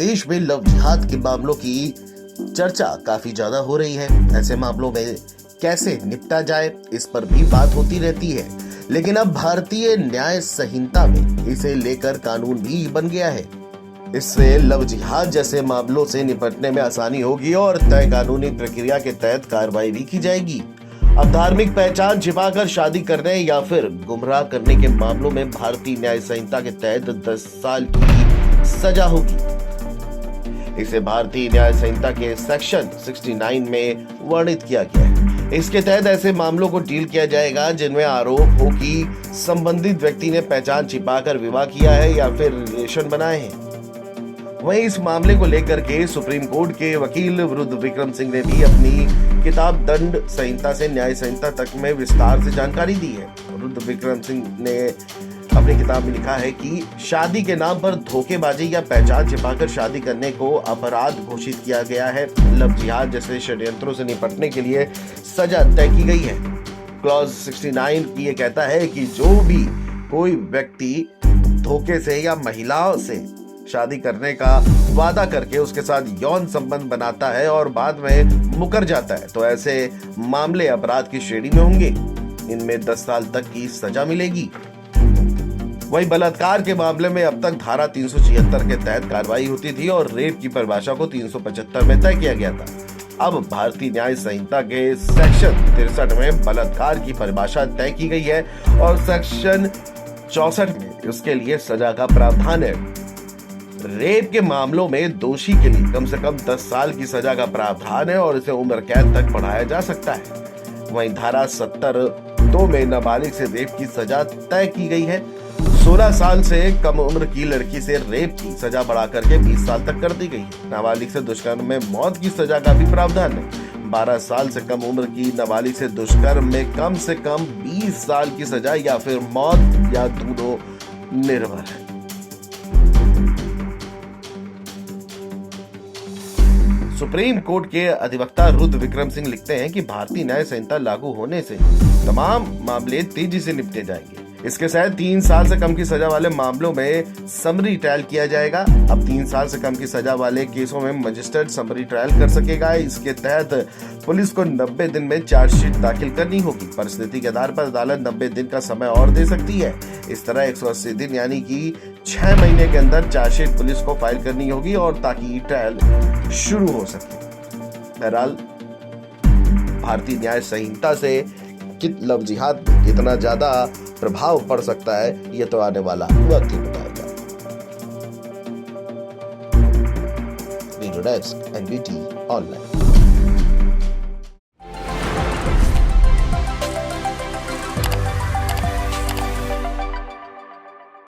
देश में लव जिहाद के मामलों की चर्चा काफी ज्यादा हो रही है। ऐसे मामलों में कैसे निपटा जाए, इस पर भी बात होती रहती है। लेकिन अब भारतीय न्याय संहिता में इसे लेकर कानून भी बन गया है। इससे लव जिहाद जैसे मामलों से निपटने में आसानी होगी और तय कानूनी प्रक्रिया के तहत कार्रवाई भी की जाएगी। अब धार्मिक पहचान छिपाकर शादी करने या फिर गुमराह करने के मामलों में भारतीय न्याय संहिता के तहत 10 साल की सजा होगी। इसे भारतीय न्याय संहिता के सेक्शन 69 में वर्णित किया गया है। इसके तहत ऐसे मामलों को डील किया जाएगा जिनमें आरोप हो कि संबंधित व्यक्ति ने पहचान छिपाकर विवाह किया है या फिर रिलेशन बनाए हैं। वहीं इस मामले को लेकर के सुप्रीम कोर्ट के वकील रुद्र विक्रम सिंह ने भी अपनी किताब दंड संहिता से न्याय संहिता तक में विस्तार से जानकारी दी है। रुद्र विक्रम सिंह ने अपनी किताब में लिखा है कि शादी के नाम पर धोखेबाजी या पहचान छिपाकर शादी करने को अपराध घोषित किया गया है। लव जिहाद जैसे षड्यंत्रों से निपटने के लिए सजा तय की गई है। क्लॉज 69 ये कहता है कि जो भी कोई व्यक्ति धोखे से या महिलाओं से शादी करने का वादा करके उसके साथ यौन संबंध बनाता है और बाद में मुकर जाता है तो ऐसे मामले अपराध की श्रेणी में होंगे। इनमें 10 साल तक की सजा मिलेगी। वहीं बलात्कार के मामले में अब तक धारा 376 के तहत कार्रवाई होती थी और रेप की परिभाषा को 375 में तय किया गया था। अब भारतीय न्याय संहिता के सेक्शन 63 में बलात्कार की परिभाषा तय की गई है और सेक्शन 64 में उसके लिए सजा का प्रावधान है। रेप के मामलों में दोषी के लिए कम से कम 10 साल की सजा का प्रावधान है और इसे उम्र कैद तक बढ़ाया जा सकता है। वहीं धारा 70(2) में नाबालिग से रेप की सजा तय की गई है। 16 साल से कम उम्र की लड़की से रेप की सजा बढ़ा करके 20 साल तक कर दी गई है। नाबालिग से दुष्कर्म में मौत की सजा का भी प्रावधान है। 12 साल से कम उम्र की नाबालिग से दुष्कर्म में कम से कम 20 साल की सजा या फिर मौत या दोनों निर्भर है। सुप्रीम कोर्ट के अधिवक्ता रुद्र विक्रम सिंह लिखते हैं कि भारतीय न्याय संहिता लागू होने से तमाम मामले तेजी से निपटे जाएंगे। इसके तहत 3 साल से कम की सजा वाले मामलों में समरी ट्रायल किया जाएगा। अब 3 साल से कम की सजा वाले केसों में मजिस्ट्रेट समरी ट्रायल कर सकेगा। इसके तहत पुलिस को 90 दिन में चार्जशीट दाखिल करनी होगी। परिस्थिति के आधार पर अदालत 90 दिन का समय और दे सकती है। इस तरह 180 दिन यानी कि 6 महीने के अंदर चार्जशीट पुलिस को फाइल करनी होगी और ताकि ट्रायल शुरू हो सके। बहरहाल भारतीय न्याय संहिता से लव जिहाद कितना ज्यादा प्रभाव पड़ सकता है ये तो आने वाला वक्त ही बताएगा। Video desk NBT online.